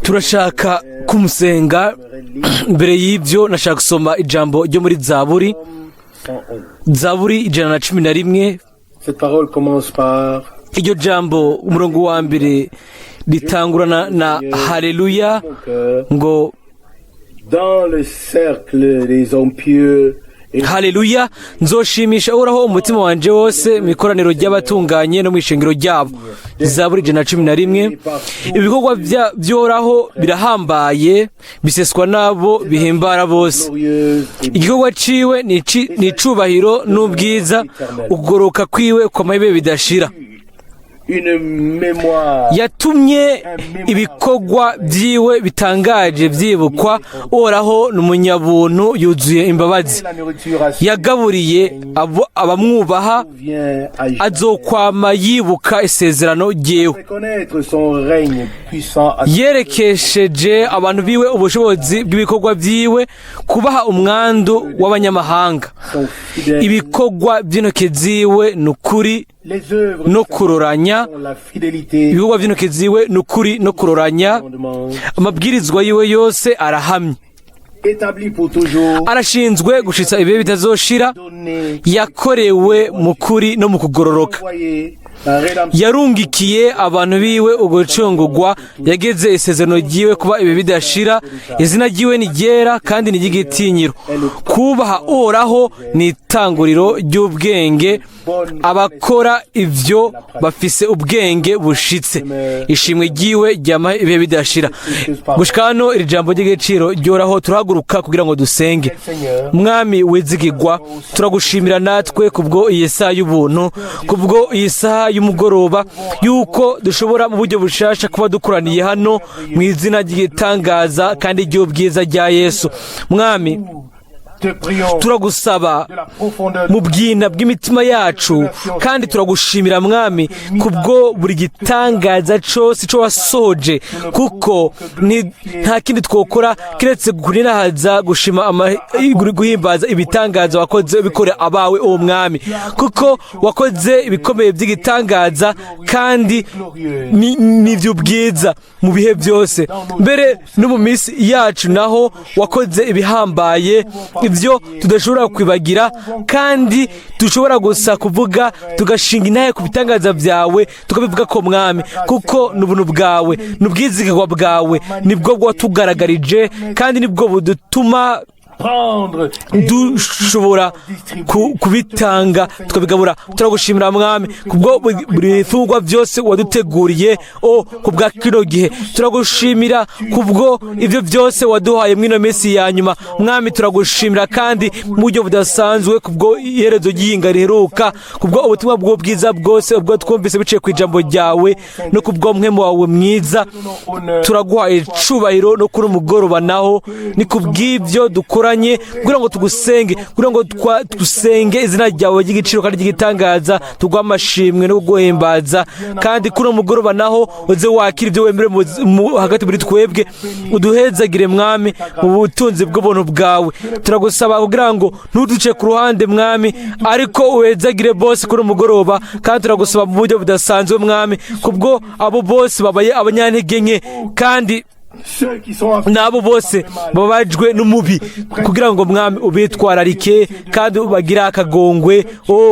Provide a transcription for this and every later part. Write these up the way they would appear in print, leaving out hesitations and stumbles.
turashaka kumusenga. Mbere y'ibyo nashaka gusoma ijambo ryo muri Zaburi 111. Iryo jambo umurongo wa mbere ritangurana na haleluya ngo dans le cercle des hommes pieux. Haleluya, nzoshimisha Uhoraho umutima wanje wose mu ikoraniro ry'abatunganye no mu ishengero ryabo. Zaburi 111. Ibikorwa by'Uhoraho birahambaye, biseswa nabo bihimbara bose. Igikorwa ciwe ni icubahiro n'ubwiza, ukugoroka kwiwe kwa mabibe bidashira. Yatumye ibikorwa byiwe bitangaje byibukwa. Uhoraho n'umunyabuntu yuzuye imbabazi, yagaburiye abamwubaha, azokwama yibuka isezerano ryewe. Yerekesheje abantu biwe ubushobozi bw'ibikorwa byiwe, kubaha umwandu w'abanyamahanga. Ibikorwa by'intoke ziwe n'ukuri no kuroranya, ibikorwa by'intoke ziwe n'ukuri no kuroranya. Amabwirizwa yiwe yose arahamye, arashinzwe gushitsa ibihe bitazoshira. Yakorewe mu kuri no mu kugororoka, yarungikiye abantu biwe ugucungurwa. Yageze isezerano ryiwe kuba ibihe bidashira. Izina ryiwe ni ryera kandi ni ry'igitinyiro. Kubaha Uhoraho ni itanguriro ry'ubwenge, abakora ivyo bafise ubwenge bushitse. Ishimwe ryiwe ryama ibihe bidashira. Gushika hano iri jambo ry'igiciro ryoraho, turahaguruka kugira ngo dusenge. Mwami wizigirwa, turagushimira natwe kubwo iyi saha y'ubuntu, kubwo iyi saha y'umugoroba, yuko dushobora mu buryo bushasha kuba dukoraniye hano mu izina ry'igitangaza kandi ry'ubwiza rya Yesu. Mwami, turagusaba mu bwina bw'imitima yacu, kandi turagushimira Mwami kubwo buri gitangaza cose co wasoje, kuko nta kindi twokora kiretse kunirahaza gushima guhimbaza ibitangaza wakoze bikorera abawe uwo Mwami, kuko wakoze ibikomeye by'igitangaza kandi n'ivy'ubwiza mu bihe byose. Mbere no mu minsi yacu naho wakoze ibihambaye, ibyo tudashobora kwibagira, kandi dushobora gusa kuvuga tugashinga intahe ku bitangaza byawe, tukabivuga ko Mwami, kuko n'ubuntu bwawe n'ubwizigirwa bwawe nibwo bwatugaragarije, kandi nibwo budutuma dushobora kubitanga tukabigabura. Turagushimira Mwami kubwo buri bifungwa byose waduteguriye kubwa kino gihe. Turagushimira kubwo ivyo byose waduhaye mwino minsi ya nyuma. Mwami, turagushimira kandi mu buryo budasanzwe kubwo iherezo ry'iyinga riheruka, kubwo ubutumwa bwo bwiza bwose ubwo twumvise biciye ku ijambo ryawe, no kubwo mpwemu wawe mwiza. Turaguhaye icubahiro no kuri umugoroba naho ni kubw'ivyo dukora kugira ngo tugusenge, kugira ngo dusenge izina ryawe ry'igiciro kandi ry'igitangaza, tugwa amashimwe no guhimbaza. kandi kuri umugoroba naho uze wakira ibyo wemere hagati muri twebwe, uduhezagire Mwami mu butunzi bw'ubuntu bwawe. Turagusaba kugira ngo ntuduce ku ruhande Mwami, ariko uhezagire bose kuri umugoroba. kandi turagusaba mu buryo budasanzwe Mwami kubwo abo bose babaye abanyantege nke, kandi nabo bose babajwe n'umubi, kugira ngo Mwami ubitwararike kandi ubagira akagongwe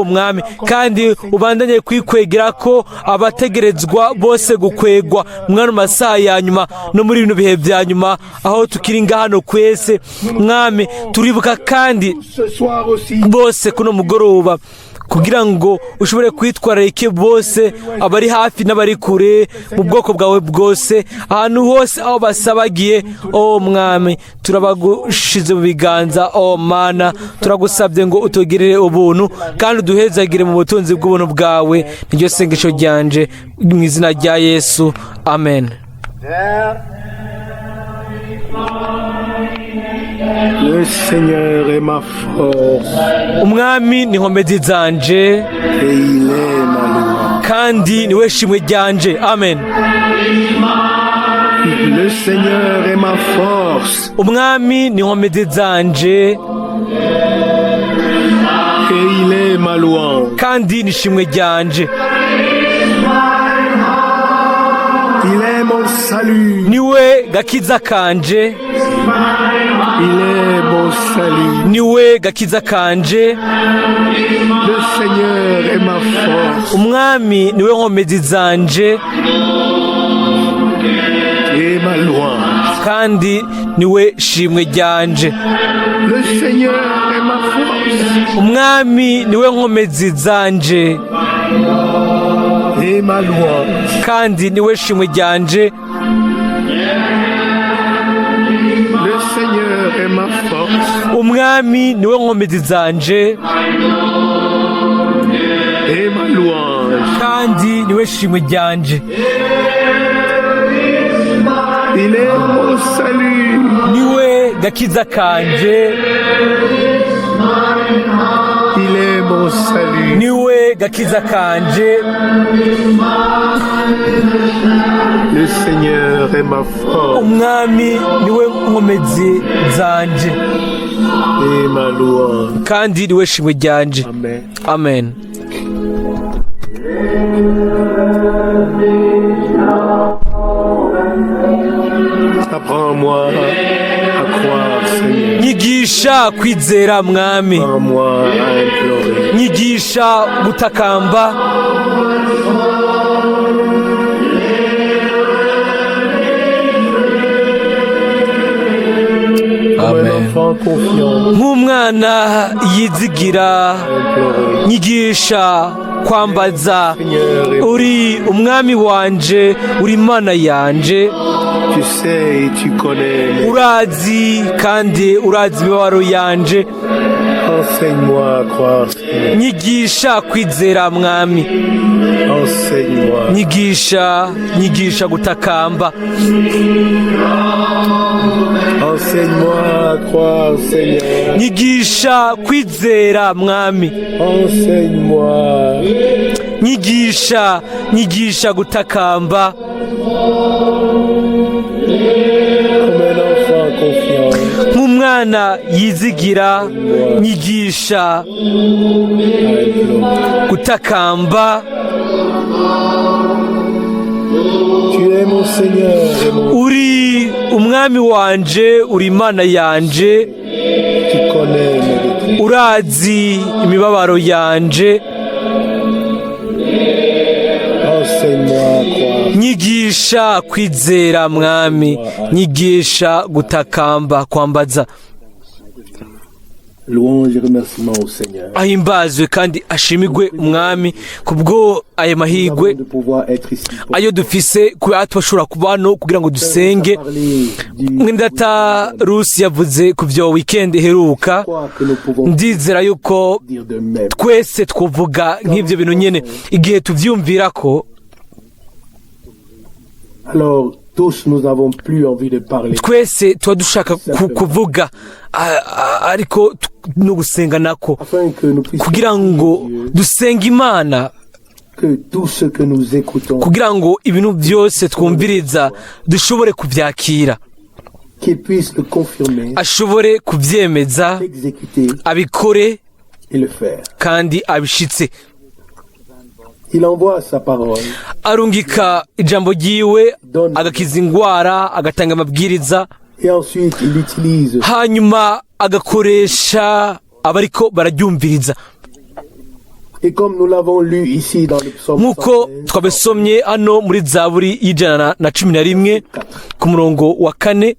Mwami, kandi ubandanye kwikwegera ko abategerezwa bose gukwegwa Mwami mu masaha ya nyuma no muri bino bihe bya nyuma aho tukiri ngahano kwese. Mwami, turibuka kandi bose kuno mugoroba kugira ngo ushobore kwitwararike bose, abari hafi n'abari kure, mu bwoko bwawe bwose, ahantu hose aho basabagiye. Mwami, turabagushize mu biganza. Mana, turagusabye ngo utugirire ubuntu kandi uduhezagire mu butunzi bw'ubuntu bwawe. Niryo sengesho ryanje mu izina rya Yesu, amen. Le Seigneur est ma force. Umwami ni nkomezi zanje kandi niwe shimwe ryanje. Amen. Le Seigneur est ma force. Umwami ni nkomezi zanje Et il est ma louange. kandi ni shimwe ryanje. Il est mon mon salut. niwe gakiza kanje, Il est mon salut. niwe gakiza kanje, Le Seigneur est ma force umwami niwe nkomezi zanje, et ma louange. kandi niwe shimwe ryanje. Le Seigneur est ma force Umwami niwe nkomezi zanje, et ma louange. kandi niwe shimwe ryanje. Le Seigneur est ma force Umwami niwe nkomezi zanje, et ma louange. kandi niwe shimwe ryanje. Il est mon salut. Niwe gakiza kanje, Il est mon salut. niwe gakiza kanje. Le Seigneur est ma force Umwami niwe nkomezi zanje, et ma louange. kandi niwe shimwe ryanje. Amen. Amen. Apprends-moi à croire, Seigneur. Nyigisha kwizera mwami, Apprends-moi à implorer. nyigisha gutakamba, Comme un enfant confiant, nk'umwana yizigira, implorer. nyigisha kwambaza. Seigneur, et Uri umwami wanje, uri Imana yanje, tu sais et tu connais. urazi kandi urazi imibabaro yanje. Enseigne-moi à croire, Seigneur. Nyigisha kwizera mwami, Enseigne-moi. nyigisha gutakamba. Enseigne-moi à croire, Seigneur. Nyigisha kwizera mwami, Enseigne-moi. nyigisha gutakamba. Comme un enfant confiant, Nk'umwana yizigira, nyigisha à implorer. gutakamba. Tu es mon Seigneur et mon Uri umwami wanje, uri Imana yanje, tu connais mes détresses. urazi imibabaro yanje. Enseigne-moi à croire. Nyigisha kwizera mwami, nyigisha gutakamba, kwambaza. Louange et remerciement au Seigneur. Ahimbazwe kandi ashimigwe umwami kubwo ayo Nous mahigwe avons de pouvoir être ici pour ayo dufise kuba twashobora kuba hano kugira ngo dusenge. parler du Mwene Data Rusi yavuze ku vyo weekend iheruka, quoi que nous pouvons ndizera yuko dire de même. twese twovuga nk'ivyo bintu nyene igihe tuvyumvirako. Alors, tous nous avons plus envie de parler. Twese tuba dushaka kuvuga ariko no gusenga nako, Afin que nous puissions kugira ngo dusenge Imana, que tout ce que nous écoutons, kugira ngo ibintu byose twumviriza dushobore kuvyakira, qu'il puisse le confirmer, ashobore kuvyemeza, l'exécuter abikore et le faire. kandi abishitse. Il envoie sa parole, Arungika ijambo ryiwe, agakiza ingwara, agatanga amabwiriza, et ensuite il l'utilise hanyuma agakoresha abariko bararyumviriza. Et comme nous l'avons lu ici dans le psaume Nk'uko 115, twabisomye hano muri Zaburi y'111 ku murongo wa 4,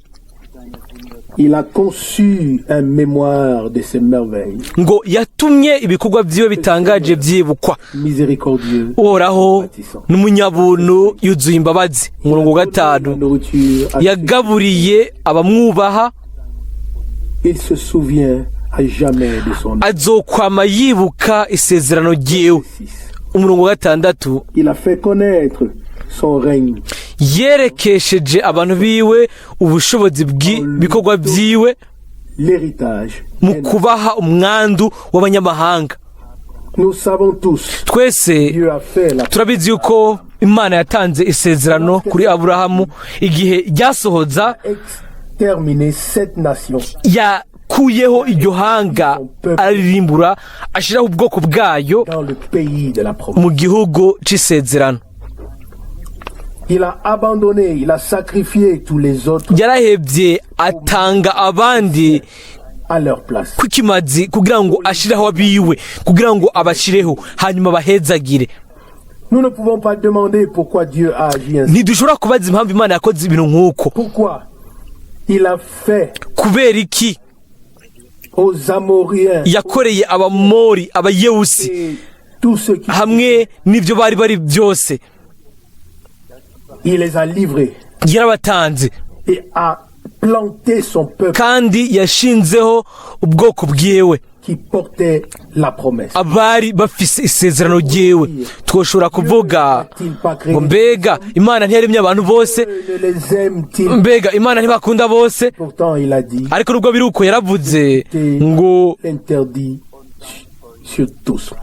il a conçu un mémoire de ses merveilles. ngo yatumye ibikorwa vyiwe bitangaje vyibukwa. Miséricordieux, Uhoraho n'umunyabuntu yuzuye imbabazi. Umurongo wa 5, nourriture à yagaburiye abamwubaha, il se souvient à jamais de son azokwama yibuka isezerano ryiwe. Umurongo wa 6, Il a fait connaître son règne yerekesheje abantu biwe ubushobozi bw'ibikorwa vyiwe l'héritage. mu kubaha umwandu w'abanyamahanga. Nous savons tous, Twese Dieu a fait la turabizi yuko Imana yatanze isezerano kuri Aburahamu igihe ryasohoza, exterminer cette nation. yakuyeho iryo hanga, aririmbura, ashiraho ubwoko bwayo Dans le pays de la promesse. mu gihugu c'isezerano. Il a abandonné, il a sacrifié tous les autres yarahebye atanga abandi à leur place. kukimazi kugira ngo ashiraho abiwe kugira ngo abashireho hanyuma bahezagire. Nous ne pouvons pas demander pourquoi Dieu a agi ainsi. Ntidushobora kubaza impamvu Imana yakoze ibintu nk'uko. Pourquoi il a fait Kubera iki aux Amoriens yakoreye abamori abayewusi et tous ceux qui hamwe n'ibyo bari byose, il les a livrés yarabatanze et a planté son peuple kandi yashinzeho ubwoko bwiwe qui portait la promesse. abari bafise isezerano ryiwe. Twoshobora kuvuga ngo mbega Imana ntiyaremye abantu bose, Ne les aime-t-il? mbega Imana ntibakunda bose. Pourtant il a dit Ariko nubwo biri uko yaravuze ngo interdit sur tous.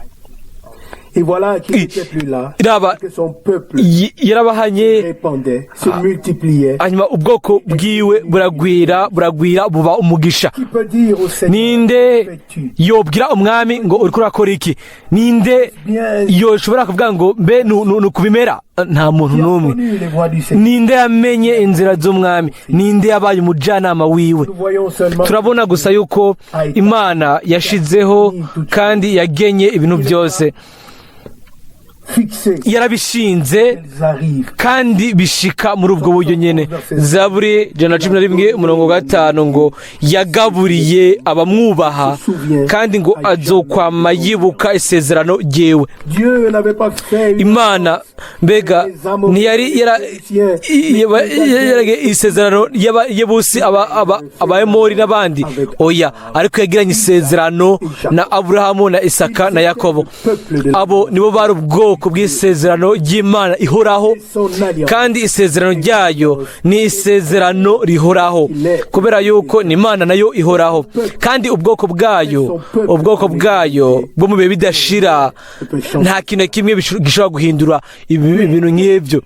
Et voilà qu'il n'était plus là, iraba que son peuple yarabahanye répandait, se multipliait. hanyuma ubwoko bwiwe buragwira buba umugisha. Qui peut dire au Seigneur, Ninde fais-tu? yobwira umwami ngo uriko urakora iki? Ninde yoshobora kuvuga ngo mbe nukubimera? Nta muntu Qui a n'umwe. connu les voies du Seigneur? Ninde yamenye inzira z'umwami? Ninde yabaye umujyanama wiwe? Nous voyons seulement Turabona gusa yuko Imana yashizeho kandi yagenye ibintu byose, fixé, yarabishinze elles arrivent. kandi bishika muri ubwo buryo nyene. Zaburi 111:5 ngo yagaburiye abamwubaha kandi ngo azokwama yibuka isezerano ryewe. Dieu n'avait pas fait une Imana mbega ntiyari yarage isezerano y'abusi abayemori n'abandi, oya, ariko yagiranye isezerano na Aburahamu na Isaka na Yakobo. Abo nibo bari ubwoko bw'isezerano ry'Imana ihoraho, kandi isezerano ryayo ni isezerano rihoraho kubera yuko ni Imana nayo ihoraho, kandi ubwoko bwayo bwo mu bihe bidashira nta kintu kimwe gishobora guhindura ibintu nk'ibyo.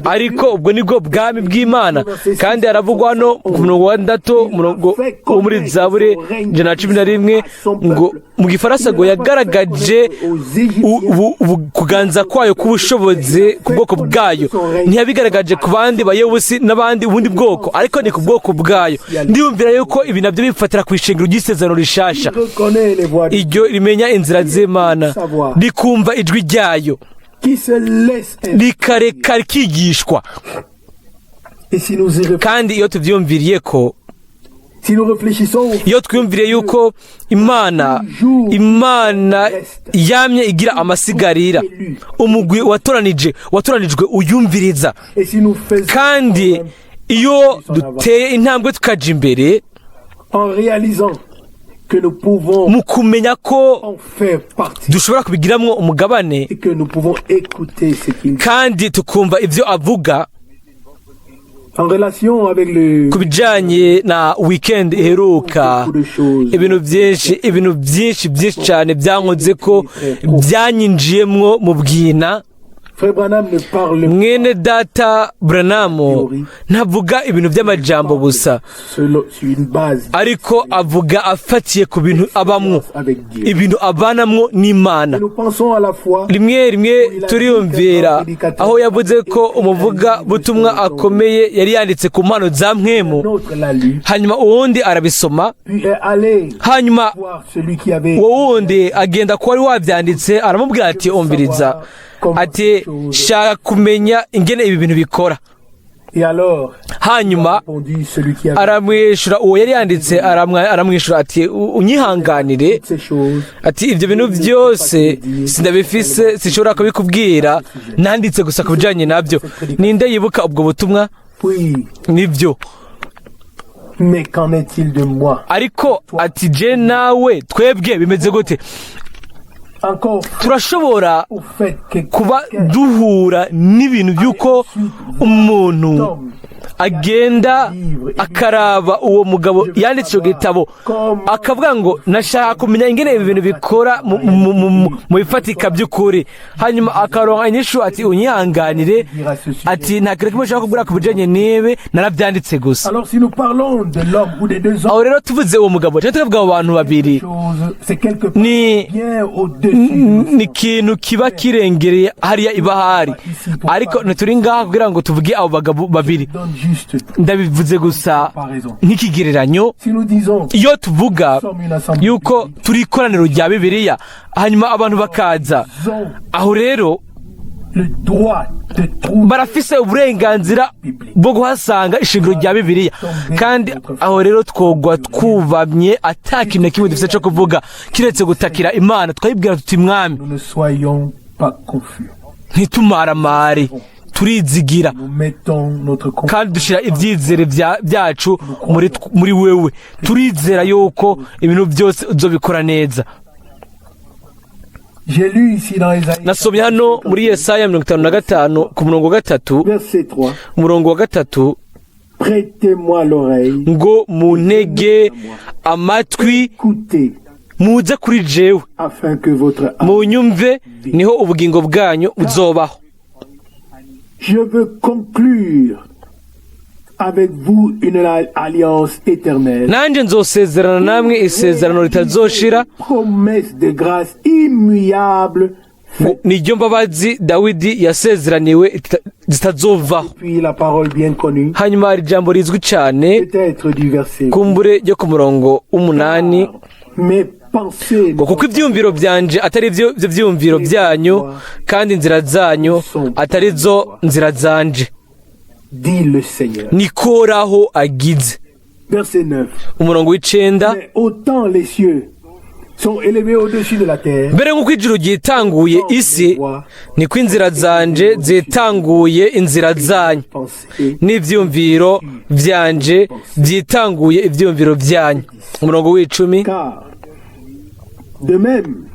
Ariko ubwo nibwo bwami bw'Imana, kandi haravugwa hano ku murongo wa 6 wo muri Zaburi 111 ngo mu gifaransa ngo yagaragaje kuganza kwayo k'ubushobozi ku bwoko bwayo. Ntiyabigaragaje ku bandi bayebusi n'abandi ubundi bwoko, ariko ni ku bwoko bwayo. Ndiyumvira yuko ibi nabyo bifatira ku ishingiro ry'isezerano rishasha, iryo rimenya inzira z'Imana, rikumva ijwi ryayo, rikareka rikigishwa. Kandi iyo tuvyumviriye ko, iyo twiyumviriye yuko Imana yamye igira amasigarira, umugwi watoranijwe uyumviriza, kandi iyo duteye intambwe tukaja imbere mu kumenya ko dushobora kubigiramwo umugabane, kandi tukumva ivyo avuga. Ku bijanye na weekend iheruka, ibintu byinshi cyane byankoze ko byanyinjiyemwo mu bwina. Mwene Data Branham ntavuga ibintu by'amajambo gusa, ariko avuga afatiye ku bintu abamwo, ibintu abanamwo n'Imana. Rimwe turiyumvira aho yavuze ko umuvuga butumwa akomeye yari yanditse ku mpano za mpwemu, hanyuma uwundi arabisoma, hanyuma uwundi agenda ko wari wabyanditse aramubwira ati umviriza, ati shaka kumenya ingene ibi bintu bikora. Hanyuma aramwishura uwo yari yanditse, aramwishura ati unyihanganire, ati ibyo bintu byose sindabifise, sinshobora kubikubwira, nanditse gusa ku bijanye nabyo. Ninde yibuka ubwo butumwa? Nibyo. Ariko ati je nawe twebwe bimeze gute? Turashobora kuba duhura n'ibintu by'uko umuntu agenda akaraba uwo mugabo yanditse icyo gitabo akavuga ngo nashaka kumenya ingene ibi bintu bikora mu bifatika by'ukuri, hanyuma akaronka inyishu ati unyihanganire, ati nta kintu kimwe ushaka kubwira ku bijanye n'ibi, narabyanditse gusa. Aho rero tuvuze uwo mugabo cyangwa tukavuga abo bantu babiri, ni ikintu kiba kirengereye hariya ibahari, ariko ntituri ngaha kugira ngo tuvuge abo bagabo babiri, ndabivuze gusa nk'ikigereranyo. Iyo tuvuga yuko turi ikoraniro rya Bibiliya hanyuma abantu bakaza aho, rero barafise uburenganzira bwo guhasanga ishingiro rya Bibiliya, kandi aho rero twogwa twubamye ata kintu na kimwe dufite cyo kuvuga kiretse gutakira Imana, twayibwira tuti Mwami ntitumaramare, turizigira kandi dushira ibyizere byacu muri wewe, turizera yuko ibintu byose uzobikora neza. Nasomye hano muri Yesaya 55 ku murongo wa 3, umurongo wa 3, ngo muntege amatwi muze kuri jewe, munyumve niho ubugingo bwanyu buzobaho. Je veux conclure avec vous une alliance éternelle. Nanje nzosezerana namwe isezerano ritazoshira, promesse de grâce immuable. Niryo mbabazi Dawidi yasezeraniwe zitazovaho. Puis la parole bien connue. Hanyuma hari ijambo rizwi cyane kumbure ryo ku murongo 8, ngo kuko ibyumviro byanje atari byo byumviro byanyu, kandi inzira zanyu atari zo nzira zanje, nikoraho agize. Umurongo w'icenda, mbere nk'uko ijuru ryitanguye isi, niko inzira zanje zitanguye inzira zanyu, n'ibyumviro byanje byitanguye ibyumviro byanyu. Umurongo w'icumi, de même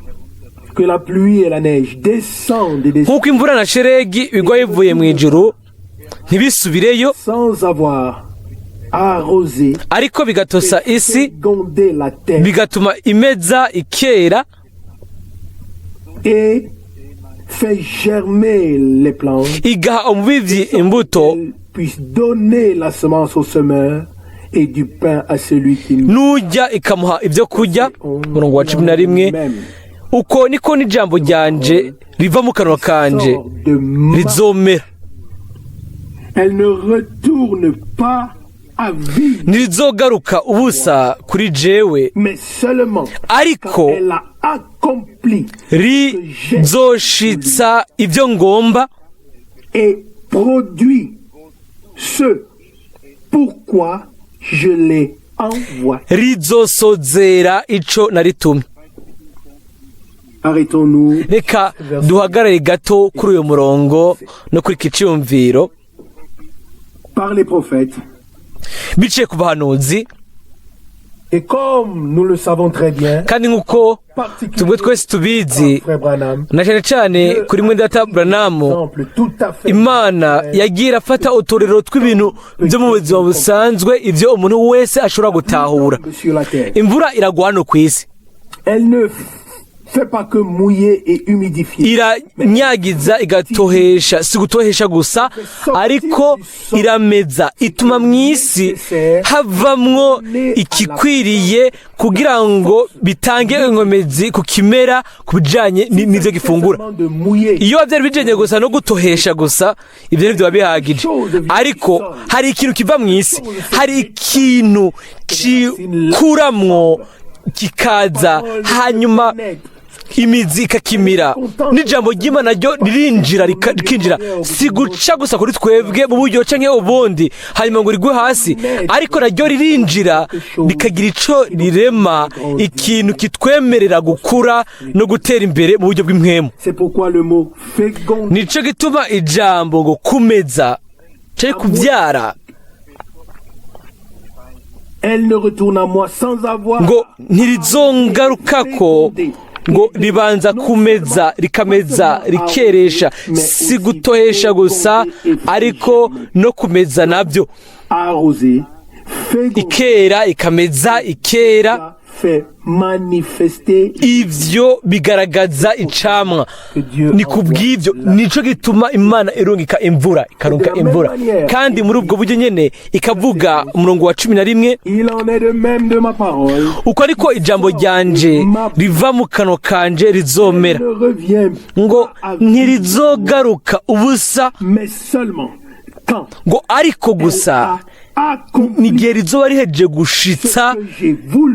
que la pluie et la neige descendent des nk'uko imvura na sheregi bigwa bivuye mu ijuru ntibisubireyo, sans avoir arrosé, ariko bigatosa isi, bigatuma imeza ikera, et fait germer les plantes, igaha umubivyi imbuto, puisse donner la semence au semeur et du pain à celui qui nujya ikamuha ibyo kurya. Umurongo wa 11, uko niko n'ijambo ryanje riva mu kanwa kanje rizomera, elle ne retourne pas à vide, ntirizogaruka ubusa kuri jewe, mais seulement ariko elle a accompli rizoshitsa ibyo ngomba, et produit ce pourquoi je l'ai envoyé. Rizosozera ico naritumye. Arrêtons-nous. Reka duhagarare gato kuri uyu murongo no kuri iki cyumviro. Par les prophètes. Biciye ku bahanuzi. Et comme nous le savons très bien, kandi nk'uko tubwe twese tubizi, na cyane cyane kuri Mwene Data Branham, Imana yagira afata uturero tw'ibintu byo mu buzima busanzwe, ibyo umuntu wese ashobora gutahura. Imvura iragwa hano ku isi, fait pas que mouiller et humidifier. Iranyagiza igatohesha, si gutohesha gusa, ariko irameza, ituma mwisi havamwo ikikwiriye kugira ngo bitange inkomezi ku kimera kubijanye n'ivyo gifungura. Iyo byari bijanye gusa no gutohesha gusa, ibyo nivyo bihagije, ariko hari ikintu kiva mwisi, hari ikintu kikuramwo kikaza, hanyuma imizi ikakimira, n'ijambo ry'Imana ryo ririnjira rikinjira, si guca gusa kuri twebwe mu buryo canke ubundi hanyuma ngo rigwe hasi, ariko naryo ririnjira rikagira ico rirema, ikintu kitwemerera gukura no gutera imbere mu buryo bw'impwemu. Nico gituma ijambo ngo kumeza cari kubyara, elle ne retourne à moi sans avoir ngo ntirizongarukako ngo ribanza kumeza rikameza rikeresha, si gutohesha gusa ariko no kumeza nabyo, ikera ikameza ikera. Ivyo bigaragaza icamwa. Ni kubw'ivyo nico gituma Imana irungika imvura, ikaronka imvura, kandi muri ubwo buryo nyene ikavuga umurongo wa 11, uko ariko ijambo ryanje riva mu kanwa kanje rizomera, ngo ntirizogaruka ubusa, ngo ariko gusa nigihe rizoba rihejeje gushitsa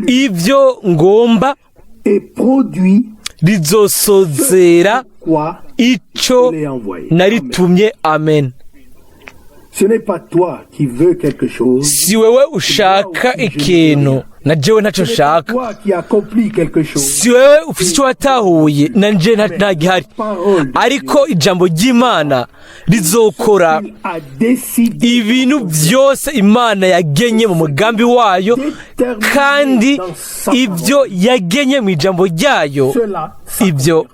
ivyo ngomba, rizosozera ico naritumye. Amen. Si wewe ushaka ikintu na jewe ntacyo nshaka, si wewe ufite icyo watahuye na nje ntagihari, ariko ijambo ry'Imana rizokora ibintu byose Imana yagenye mu mugambi wayo, kandi ibyo yagenye mu ijambo ryayo ibyo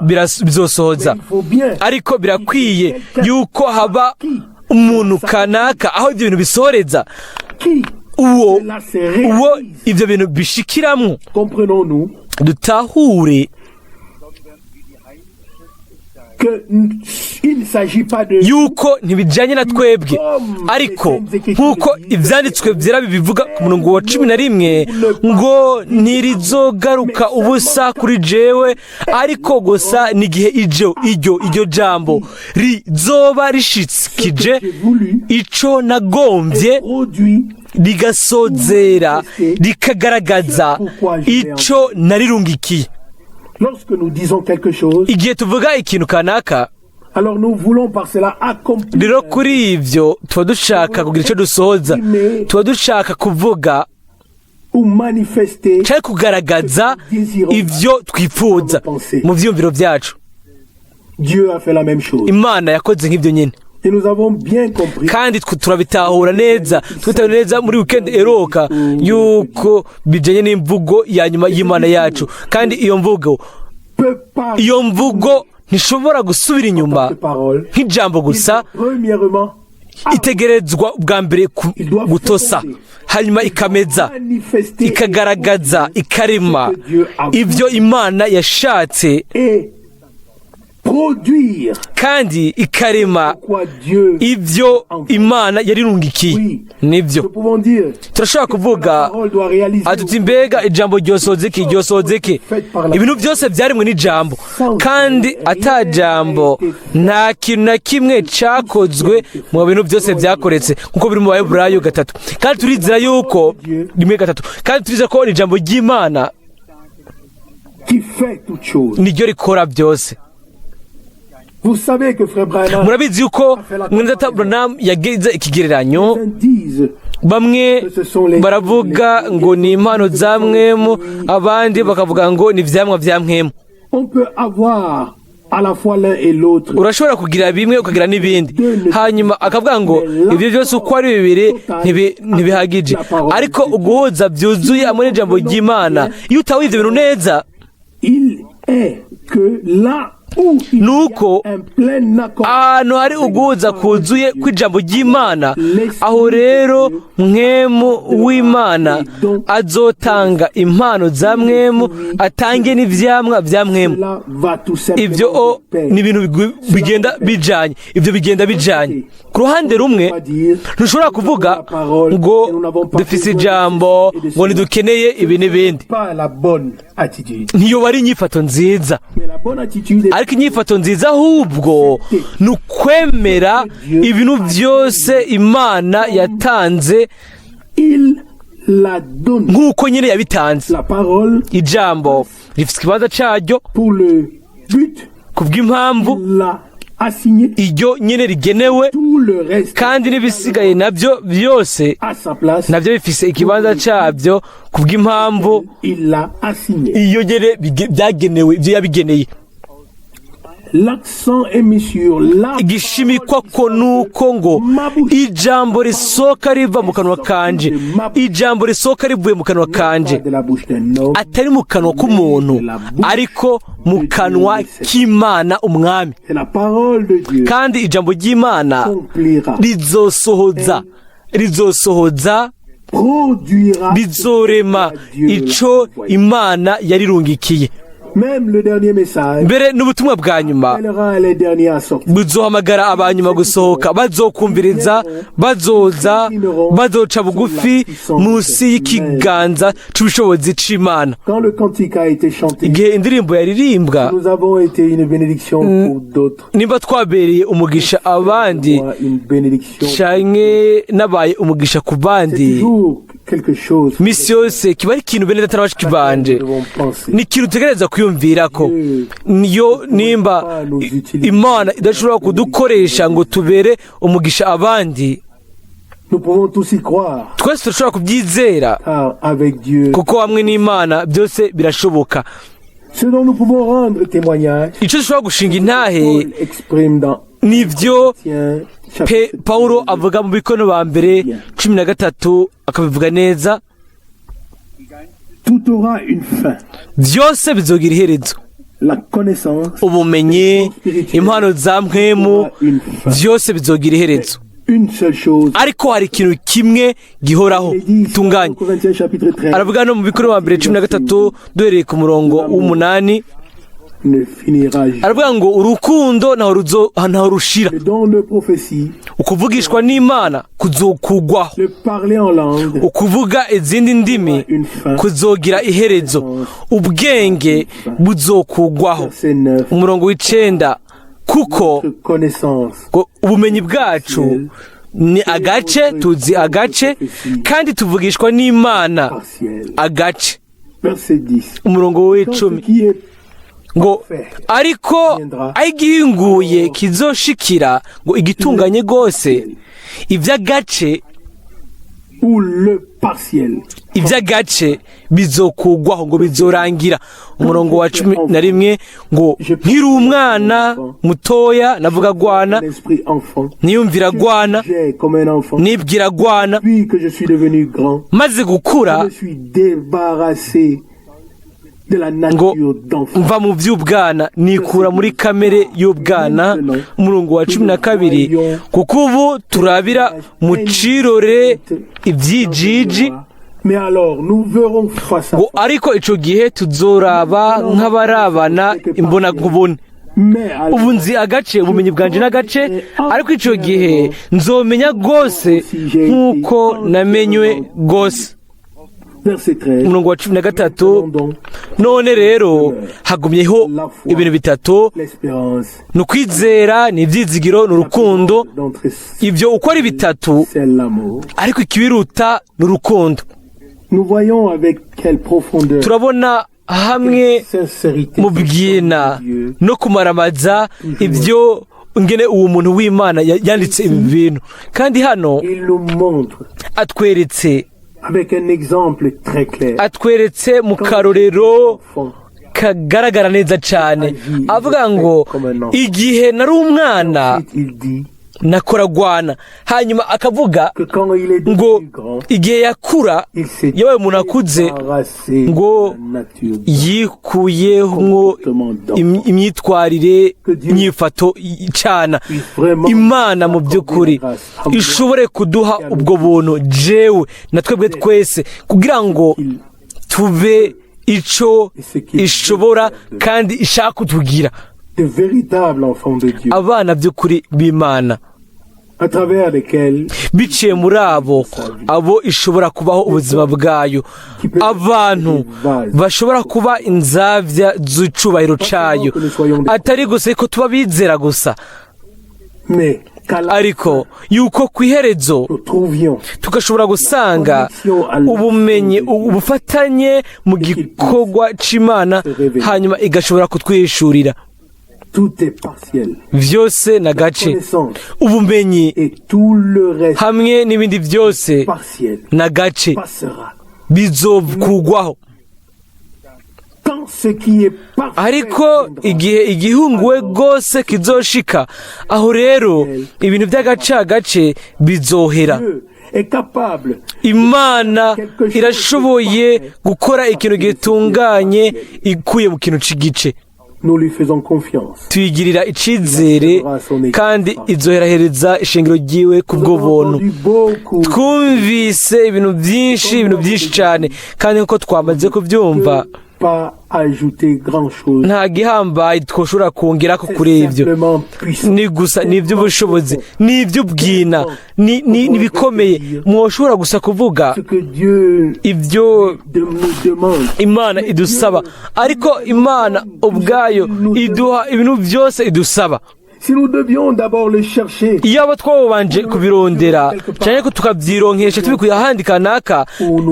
bizosohoza. Ariko birakwiye yuko haba umuntu kanaka aho ibyo bintu bisoreza, uwo ibyo bintu bishikiramwo. Dutahure yuko ntibijanye na twebwe, ariko nk'uko ivyanditswe vyera bibivuga ku murongo wa 11, ngo ntirizogaruka ubusa kuri jewe, ariko gusa n'igihe iryo jambo rizoba rishitsikije ico nagomvye, rigasozera rikagaragaza ico narirungikiye. Igihe tuvuga ikintu kanaka, rero kuri ivyo tuba dushaka kugira ico dusohoza, tuba dushaka kuvuga canke kugaragaza ivyo twifuza mu vyumviro vyacu. Imana yakoze nk'ivyo nyene, kandi turabitahura neza, twitahura neza muri weekend eroka yuko bijanye n'imvugo ya nyuma y'Imana yacu, kandi iyo mvugo ntishobora gusubira inyuma nk'ijambo gusa. Itegerezwa bwa mbere gutosa, hanyuma ikameza, ikagaragaza, ikarema ivyo Imana yashatse, kandi ikarema ivyo Imana yarirungikiye. Nivyo turashobora kuvuga atuti mbega ijambo ryosozeke. Ibintu byose byarimwe n'ijambo, kandi ata jambo nta kintu na kimwe cakozwe mu bintu byose byakoretse, nkuko biri mu Baheburayo 3. Kandi turizera yuko 1:3, kandi turizera ko ijambo ry'Imana niryo rikora byose. Murabizi yuko Mwene Data Ewald yagize ikigereranyo, bamwe baravuga ngo ni impano za mwemu, abandi bakavuga ngo ni ivyamwa vya mwemu. Urashobora kugira bimwe ukagira n'ibindi, hanyuma akavuga ngo ibyo byose uko ari bibiri ntibihagije, ariko uguhuza byuzuye hamwe n'ijambo ry'Imana. Iyo utahuye ivyo bintu neza, nuko ahantu hari uguhuza kuzuye kw'ijambo ry'Imana, aho rero mwemu w'Imana azotanga impano za mwemu, atange n'ivyamwa vya mwemu. Ivyo ni ibintu bigenda bijanye, ivyo bigenda bijanye. Ku ruhande rumwe ntushobora kuvuga ngo dufise ijambo ngo ntidukeneye ibi n'ibindi, ntiyo bari inyifato nziza. Ariko inyifato nziza ahubwo ni ukwemera ibintu byose Imana yatanze nk'uko nyine yabitanze. Ijambo rifite ikibanza cyaryo kubw'impamvu iryo nyine rigenewe, kandi n'ibisigaye nabyo byose nabyo bifise ikibanza cyabyo kubw'impamvu iyo nyine byagenewe, ibyo yabigeneye. L'accent est mis sur la igishimikwa ko nuko ngo ijambo risohoka riva mu kanwa kanje, ijambo risohoka rivuye mu kanwa kanje de la bouche d'un homme, atari mu kanwa k'umuntu ariko mu kanwa k'Imana umwami. c'est la parole de Dieu kandi ijambo ry'Imana accomplira, rizosohoza produira rizorema ico Imana yarirungikiye. même le dernier message. mbere n'ubutumwa bwa nyuma Appellera les derniers à sortir. buzohamagara abanyuma gusohoka, bazokumviriza, bazoca bugufi munsi y'ikiganza c'ubushobozi c'Imana. Quand le cantique a été chanté, igihe indirimbo yaririmbwa, nous avons été une bénédiction pour d'autres. nimba twabereye umugisha abandi Une bénédiction. canke nabaye umugisha ku C'est bandi, toujours quelque chose. misi yose kiba ari ikintu bene data na bashiki banje, Nous devons penser. ni ikintu tutegereza kwiyumvirako. niyo nimba Imana idashobora kudukoresha ngo tubere umugisha abandi, Nous pouvons tous y croire. twese turashobora kubyizera, Car avec Dieu, kuko hamwe n'Imana byose birashoboka. ce dont nous pouvons rendre témoignage, icyo dushobora gushinga intahe Paul exprime dans nivyo Tiens, chapitre Pawulo avuga mu bikono ba mbere 13 akabivuga neza, tout aura une fin. byose bizogira iherezo. La connaissance, ubumenyi, impano za mpwemu, byose bizogira iherezo. une seule chose. ariko hari ikintu kimwe gihoraho gitunganye. Corinthiens chapitre 13 aravuga no mu bikono ba mbere 13 duhereye ku murongo w'8, ne finira jamais. aravuga ngo urukundo ntaho rushira, Le don de prophétie, ukuvugishwa n'Imana kuzokugwaho, le parler en langue, ukuvuga izindi ndimi une fin. kuzogira iherezo, ubwenge buzokugwaho. Verset 9. umurongo w'9, kuko Notre connaissance ngo ubumenyi bwacu ni agace, tuzi agace kandi tuvugishwa n'Imana partielle. agace. Verset 10. umurongo Quand ce w'10 qui est ngo ariko aho igihinguye kizoshikira, ngo igitunganye rwose, iby'agace ou le partiel. iby'agace bizokugwaho, ngo bizorangira. umurongo wa 11 ngo nkiri umwana mutoya navuga gwana, L'esprit enfant. niyumvira gwana, J'ai comme un enfant. nibwira gwana, Puis que je suis devenu grand, maze gukura je me suis débarrassé de la ngo nature d'enfant. mva mu by'ubwana nikura muri kamere y'ubwana. umurongo wa 12, kuko ubu turabira mu cirore iby'ijiji, Mais alors, nous verrons face à ngo ariko ico gihe tuzoraba nk'abarabana imbonankubone. Mais alors, ubu nzi agace, ubumenyi bwanje n'agace, ariko ico gihe nzomenya rwose nk'uko namenywe rwose. verset 13. umurongo wa 13, Donc, none rero hagumyeho ibintu bitatu: l'espérance ni ukwizera, ni ibyizigiro, ni urukundo. d'entrer, ibyo uko ari bitatu, c'est l'amour. ariko ikibiruta ni urukundo. Nous voyons avec quelle profondeur, turabona hamwe sincérité, mu bwina Dieu no kumaramaza ibyo ngene uwo muntu w'Imana yanditse ibi bintu. kandi hano il nous montre atweretse avec un exemple très clair. atweretse mu karorero Enfant, kagaragara neza cyane, avuga ngo igihe nari umwana ensuite, il dit nakora gwana, hanyuma akavuga que quand il est ngo devenu grand, igihe yakura, il s'est yabaye umuntu akuze, débarrassé ngo de la nature yikuyemo imyitwarire, imyifato icana. Imana mu by'ukuri ishobore kuduha ubwo buntu jewe na twebwe twese, kugira ngo tube ico ishobora kandi ishaka kutugira, de véritables enfants de Dieu, abana by'ukuri b'Imana, à travers lesquels biciye muri abo ishobora kubaho ubuzima bwayo, abantu bashobora kuba inzavya z'icubahiro cayo, atari gusa ko tuba bizera gusa, mais ariko yuko ku iherezo nous trouvions tugashobora gusanga ubumenyi, ubufatanye mu gikorwa c'Imana, hanyuma igashobora kutwishurira. tout est partiel. vyose na gace, Connaissance ubumenyi et tout le reste hamwe n'ibindi byose partiel na gace passera. bizokugwaho. Quand ariko igihe igihunguwe rwose kizoshika, aho rero ibintu by'agacagace bizohera. Imana irashoboye gukora ikintu gitunganye ikuye mu kintu cy'igice. Tuyigirira icizere kandi izoherahereza ishingiro ryiwe ku bwo buntu. Twumvise ibintu byinshi cyane, kandi nk'uko twamaze kubyumva nta gihambaye twoshobora kongera ko kuri ibyo. Ni gusa ni iby'ubushobozi, ni iby'ubwina, ni bikomeye. Mwoshobora gusa kuvuga ibyo Imana idusaba, ariko Imana ubwayo iduha ibintu byose idusaba. Iyo abo twabanje kubirondera cyane ko tukabyironkesha tubikuye ahandi kanaka,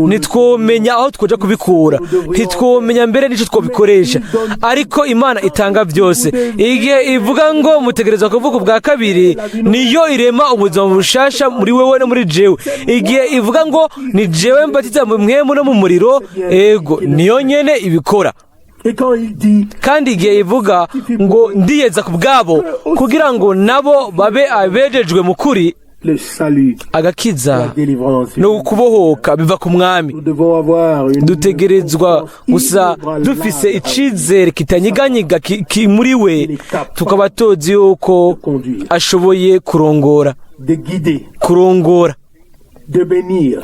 ntitwomenya aho twoja kubikura, ntitwomenya mbere n'icyo twabikoresha. Ariko Imana itanga byose. Igihe ivuga ngo mutegerezwa kuvuga ubwa kabiri, niyo irema ubuzima bushasha muri wewe no muri jewe. Igihe ivuga ngo ni jewe mbatiza mu mwemu no mu muriro, ego niyo nyene ibikora. Kandi igihe ivuga ngo ndiyeza ku bwabo kugira ngo nabo babe abejejwe mu kuri, agakiza no kubohoka biva ku mwami. Dutegerezwa gusa dufise icizere kitanyiganyiga muri we, tukaba tuzi yuko ashoboye kurongora,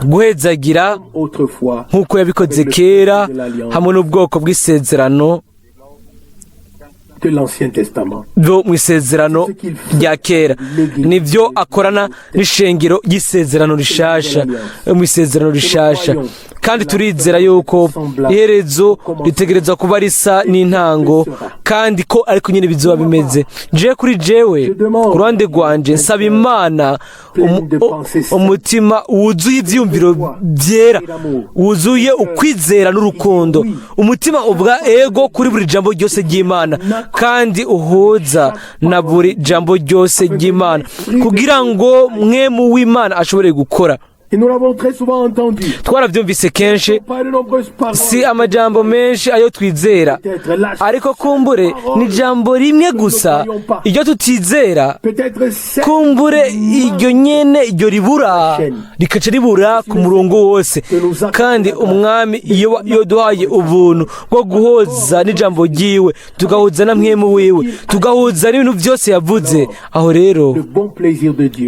guhezagira nk'uko yabikoze kera hamwe n'ubwoko bw'isezerano bwo mu isezerano rya kera. Nibyo akorana n'ishengero ry'isezerano rishasha, mu isezerano rishasha. Kandi turizera yuko iherezo ritegereza kuba risa n'intango, kandi ko ariko nyine bizoba bimeze. Kuri jewe ku ruhande rwanje nsaba Imana umutima wuzuye ibyiyumviro byera, wuzuye ukwizera n'urukundo, umutima ubwa ego kuri buri jambo ryose ry'Imana, kandi uhuza na buri jambo ryose ry'Imana, kugira ngo mwemu w'Imana ashobore gukora. Twarabyumvise kenshi, si amajambo menshi ayo twizera, ariko kumbure ni jambo rimwe gusa iryo tutizera. Kumbure iryo nyene iryo ribura rikaca ribura ku murongo wose, kandi umwami iyo duhaye ubuntu bwo guhoza n'ijambo ryiwe, tugahuza na mwemu wiwe, tugahuza n'ibintu byose yavuze, aho rero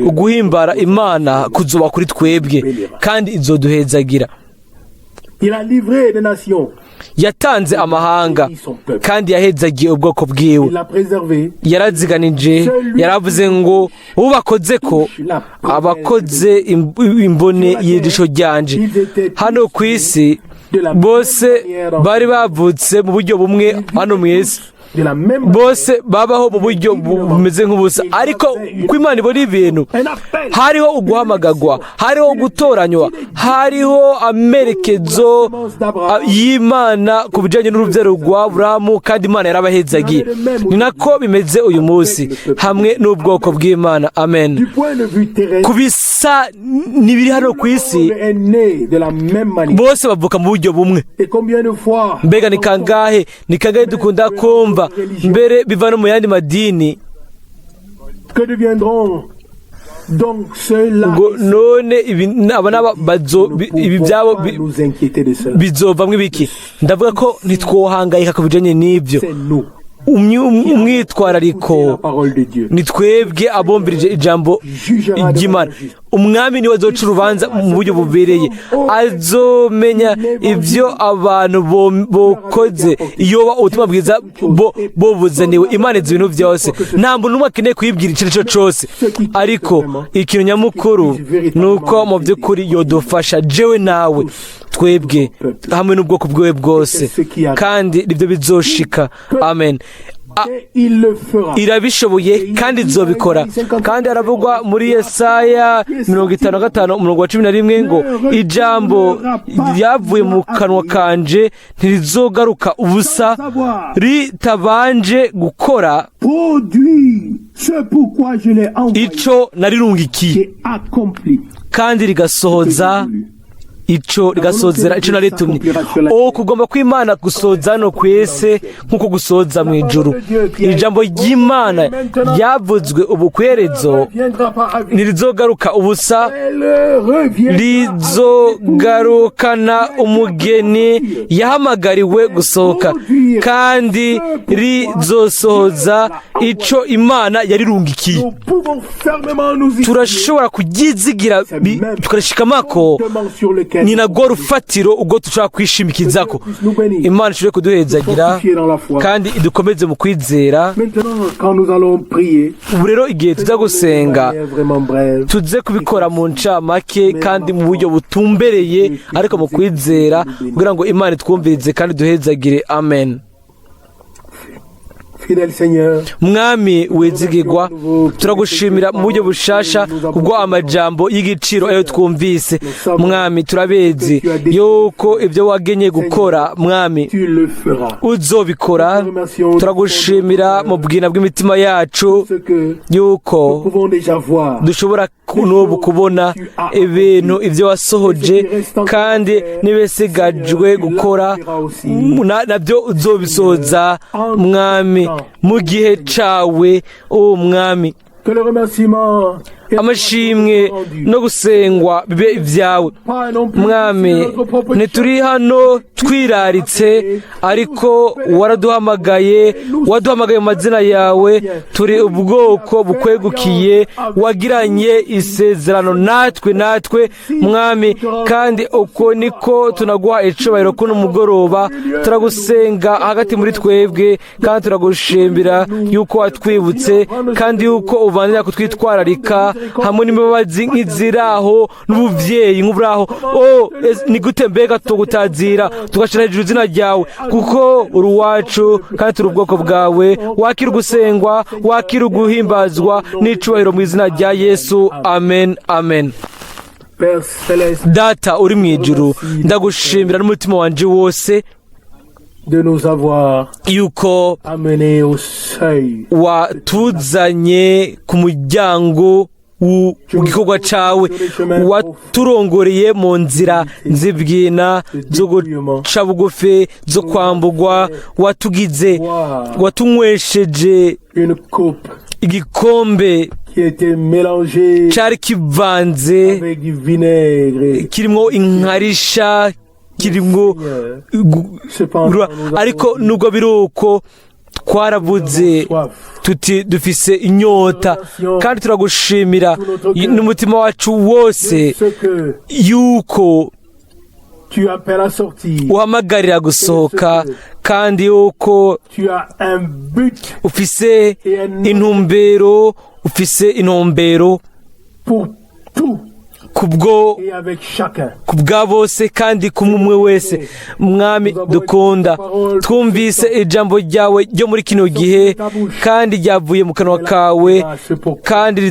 uguhimbara Imana kuzoba kuri twebwe, kandi izoduhezagira. Yatanze amahanga kandi yahezagiye ubwoko bwiwe, yaraziganije. Yaravuze ngo ubakoze ko abakoze imbone y'ijisho ryanje. Hano ku isi bose bari bavutse mu buryo bumwe hano mu isi, bose babaho mu buryo bumeze nk'ubusa, ariko uko Imana ibona ibintu, hariho uguhamagagwa, hariho gutoranywa, hariho amerekezo y'Imana ku bijyanye n'urubyaro rwa Aburahamu, kandi Imana yarabahezagiye. Ni nako bimeze uyu munsi hamwe n'ubwoko bw'Imana. Amen. Kubisa n'ibiri hano ku isi, bose bavuka mu buryo bumwe. Mbega ni kangahe dukunda kumva mbere biva no mu yandi madini ngo none ibi byabo bizovamwo ibiki? Ndavuga ko ntitwohangayika ku bijanye n'ibyo. Umwitwarariko ni twebwe abombirije ijambo ry'Imana. Umwami niwe azoca urubanza mu buryo bubereye, azomenya ibyo abantu bokoze iyo ubutumwa bwiza bobuzaniwe. Imana izi ibintu byose, nta muntu n'umwe akeneye kuyibwira icyo ari cyo cyose, ariko ikintu nyamukuru ni uko mu by'ukuri yodufasha jewe nawe, twebwe hamwe n'ubwoko bwiwe bwose, kandi nibyo bizoshika. Amen. Irabishoboye kandi izobikora. Kandi aravugwa muri Yesaya 55:11 ngo ijambo ryavuye mu kanwa kanje ntirizogaruka ubusa ritabanje gukora ico narirungikiye, kandi rigasohoza ico rigasozera ico naritumye. Kugomba kw'Imana gusoza no kwese nk'uko gusoza mu ijuru. Ijambo ry'Imana ryavuzwe ubukwerezo ntirizogaruka ubusa, rizogarukana umugeni yahamagariwe gusohoka, kandi rizosohoza ico Imana yarirungikiye. Turashobora kugizigira tukarashikamako, ni narwo rufatiro ubwo dushobora kwishimikizako. Imana ishobore kuduhezagira kandi idukomeze mu kwizera. Ubu rero igihe tuza gusenga tuze kubikora mu ncamake kandi mu buryo butumbereye ariko mu kwizera, kugira ngo Imana itwumvirize kandi duhezagire. Amen. Mwami wizigirwa, turagushimira mu buryo bushasha kubwo amajambo y'igiciro ayo twumvise. Mwami turabezi yuko ibyo wagenye gukora Mwami uzobikora. Turagushimira mu bwina bw'imitima yacu yuko dushobora n'ubu kubona ibintu ibyo wasohoje, kandi n'ibisigajwe gukora nabyo uzobisohoza Mwami mu gihe cawe. Mwami, amashimwe no gusengwa bibe ibyawe Mwami. Ntituri hano twiraritse, ariko waduhamagaye mu mazina yawe. Turi ubwoko bukwegukiye, wagiranye isezerano natwe Mwami, kandi uko niko tunaguha icubahiro kuno mugoroba. Turagusenga hagati muri twebwe, kandi turagushimira yuko watwibutse, kandi yuko ubandanya kutwitwararika hamwe n'imbabazi nk'iziraho n'ubuvyeyi nk'uburaho. Ni gute mbega tugutazira tugashira hejuru izina ryawe, kuko uri uwacu kandi turi ubwoko bwawe. Wakira ugusengwa, wakira uguhimbazwa n'icubahiro mu izina rya Yesu. Amen, amen. Data uri mu ijuru, ndagushimira n'umutima wanje wose de nous avoir yuko amené au seuil watuzanye ku muryango w'igikorwa cawe, waturongoreye mu nzira z'ibwina zo guca bugufi, zo kwambugwa. Watunywesheje igikombe cari kivanze, kirimwo inkarisha, kirimwo ariko nubwo biruko twarabuze tuti dufise inyota, kandi turagushimira n'umutima wacu wose yuko uhamagarira gusohoka, kandi yuko ufise intumbero kubwa bose kandi kumwe wese. Mwami dukunda, twumvise ijambo ryawe ryo muri kino gihe, kandi ryavuye mu kanwa kawe, kandi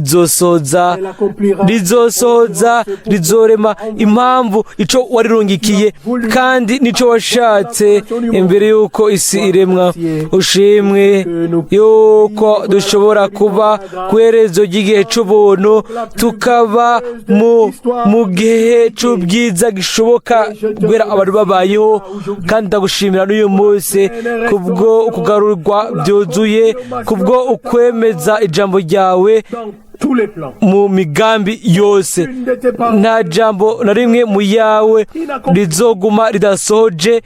rizorema impamvu ico warirungikiye, kandi nico washatse imbere yuko isi iremwa. Ushimwe yuko dushobora kuba kwerezo ry'igihe c'ubuntu, tukaba mu gihe c'ubwiza gishoboka kubera abantu babayeho. Kandi ndagushimira n'uyu munsi kubwo kugarurwa byuzuye, kubwo ukwemeza ijambo ryawe mu migambi yose. Nta jambo na rimwe mu yawe rizoguma ridasohoje.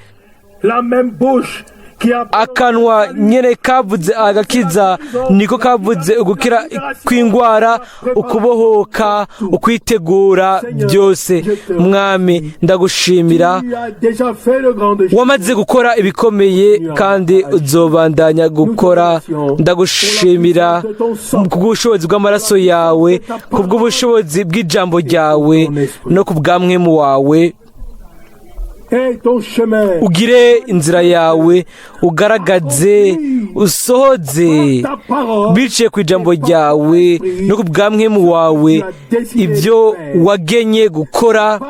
Akanwa nyene kavuze agakiza, niko kavuze ugukira kw'ingwara, ukubohoka, ukwitegura byose. Mwami ndagushimira, wamaze gukora ibikomeye kandi uzobandanya gukora. Ndagushimira kubw'ubushobozi bw'amaraso yawe, kubw'ubushobozi bw'ijambo ryawe, no kubwa mwemu wawe. Ugire inzira yawe, ugaragaze, usohoze biciye ku ijambo ryawe no ku bwa mwemu wawe. Ibyo wagenye gukora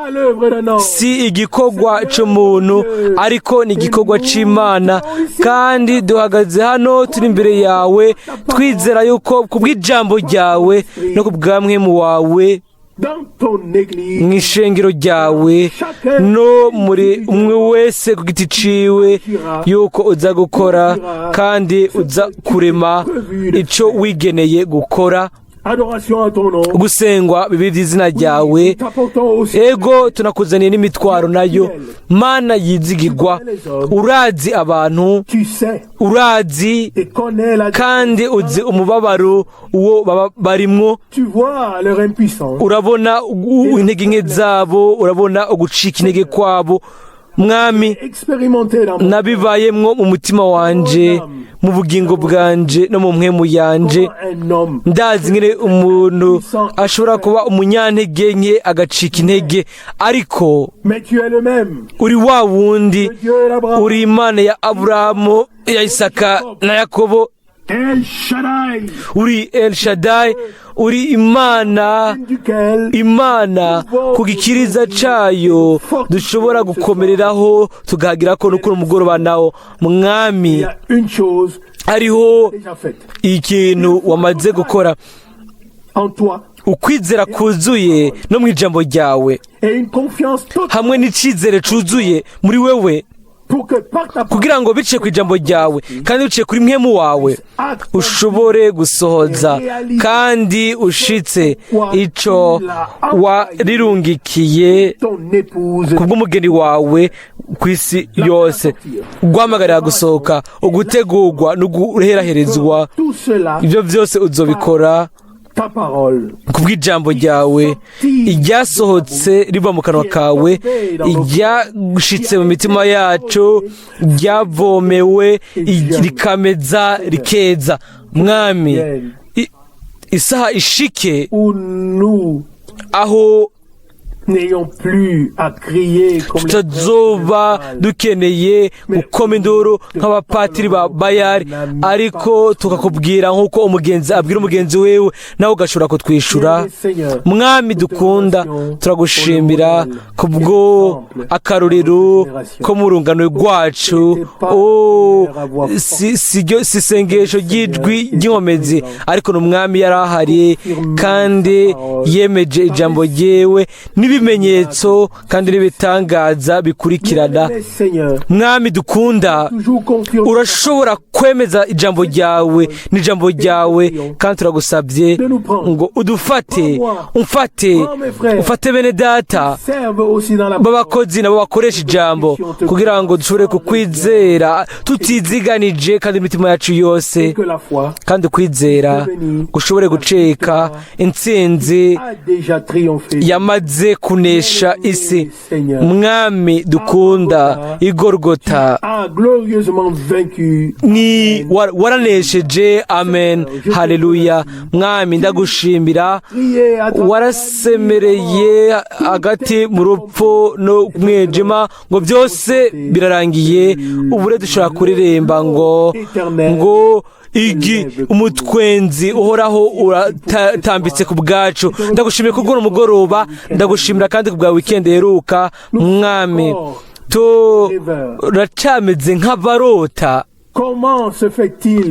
si igikorwa c'umuntu, ariko ni igikorwa c'Imana. Kandi duhagaze hano turi imbere yawe, twizera yuko ku bw'ijambo ryawe no ku bwa mwemu wawe dans ton église, mu ishengero ryawe no muri umwe wese ku giti ciwe, yuko uza gukora kandi uza kurema ico wigeneye gukora. adoration à ton nom. Gusengwa bibi vy'izina ryawe. Ego tunakuzaniye n'imitwaro nayo, Mana yizigirwa. Urazi abantu, Tu sais urazi et connais la kandi uzi umubabaro uwo baba barimwo. Tu vois leur impuissance. Urabona intege nke zabo, urabona ugucika intege kwabo. Mwami, Expérimenté dans mon nabibayemwo mu mutima wanje, mu bugingo bwanje no mu mpwemu yanje. un homme. Ndazi ngene umuntu ashobora kuba umunyantege nke agacika intege, ariko Mais tu es le même. uri wa wundi, Le Dieu d'Abraham. uri Imana ya Aburahamu, ya Isaka na Yakobo. El Shaddai. Uri El Shaddai, uri Imana, Duquel Imana ku gikiriza cayo dushobora gukomereraho tugahagirako n'ukuri umugoroba nawo. il Mwami, y a une chose hariho déjà faite. ikintu wamaze gukora, En toi. ukwizera kuzuye no mu ijambo ryawe, Et une confiance totale hamwe n'icizere cuzuye muri wewe, pour que par ta parole, kugira ngo biciye ku ijambo ryawe kandi biciye kuri mwemu wawe ushobore gusohoza kandi ushitse ico warirungikiye ton épouse kubw'umugeni wawe ku isi yose, guhamagarira gusohoka, ugutegurwa no guheraherezwa. tout cela, Ibyo byose uzobikora ta parole. kubw'ijambo ryawe iryasohotse riva mu kanwa kawe, iryashitse mu mitima yacu, ryavomewe rikameza rikeza. Mwami, isaha ishike Où nous aho n'ayons plus à crier comme les tutazoba dukeneye gukoma induru nk'abapatiri ba Bayali, ariko tukakubwira nk'uko umugenzi abwira umugenzi wewe, nawe ugashobora kutwishura. Mwami dukunda, turagushimira kubwo akarorero ko mu rungano rwacu. Si isengesho ry'ijwi ry'inkomezi, ariko n'umwami yari ahari kandi yemeje ijambo ryewe n'ibimenyetso kandi n'ibitangaza bikurikirana. Mwami dukunda, urashobora kwemeza ijambo ryawe n'ijambo ryawe, kandi turagusabye ngo ufate bene data b'abakozi nabo bakoresha ijambo, kugira ngo dushobore kukwizera tutiziganije kandi imitima yacu yose, kandi kwizera gushobore guceka intsinzi yamaze kunesha isi. Mwami dukunda, igorogota ni waranesheje. Amen, haleluya. Mwami ndagushimira, warasemereye hagati mu rupfu no mwijima ngo byose birarangiye. Ubure dushobora kuririmba ngo umutwenzi uhoraho uratambitse ku bwacu. Ndagushimiye kubwo umugoroba, ndagushimira kandi kubwa weekend heruka. Mwami, turacameze nk'abarota.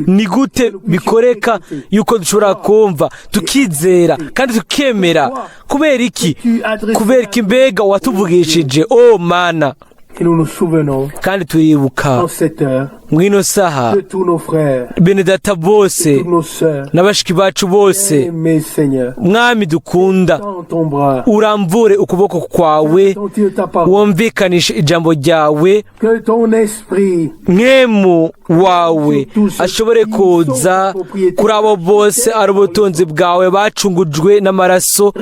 Ni gute bikoreka yuko dushobora kumva tukizera kandi tukemera? Kubera iki? Kubera iki mbega watuvugishije, o Mana? Kandi turibuka mwino saha bene data bose n'abashiki bacu bose. Mwami dukunda, uramvure ukuboko kwawe, wumvikanishe ijambo ryawe, mwemu wawe ashobore kuza kuri abo bose ari ubutunzi bwawe bacungujwe n'amaraso.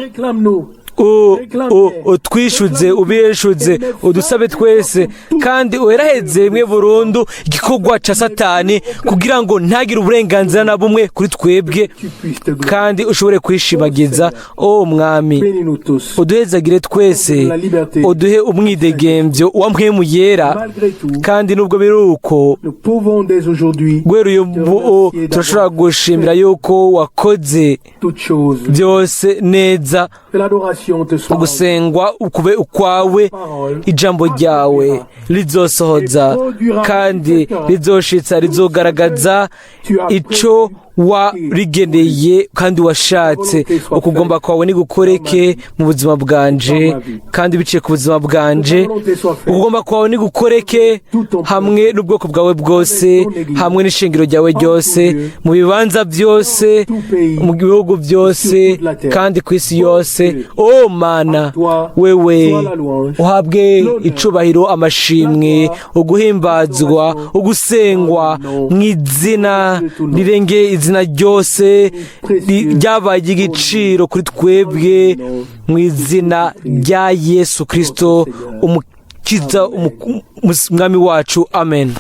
Utwishuze, ubeshuze, udusabe twese, kandi uheraheze mwe burundu igikorwa ca Satani, kugira ngo ntagire uburenganzira na bumwe kuri twebwe, kandi ushobore kwishimagiza. O Mwami, uduhezagire twese, uduhe umwidegemvyo wa mpwemu yera. Kandi nubwo biri uko, guhera uyu turashobora gushimira yuko wakoze byose neza. Ugusengwa ukube ukwawe, ijambo ryawe rizosohoza kandi rizoshitsa, rizogaragaza ico warigeneye kandi washatse. Ukugomba kwawe nigukoreke mu buzima bwanje kandi biciye ku buzima bwanje. Ukugomba kwawe nigukoreke hamwe n'ubwoko bwawe bwose, hamwe n'ishingiro ryawe ryose, mu bibanza byose, mu bihugu byose kandi ku isi yose. O Mana, wewe uhabwe icubahiro, amashimwe, uguhimbazwa, ugusengwa mu izina rirengeye izina ryose ryabaye igiciro kuri twebwe, mu izina rya Yesu Kristo umukiza, umwami wacu. Amen.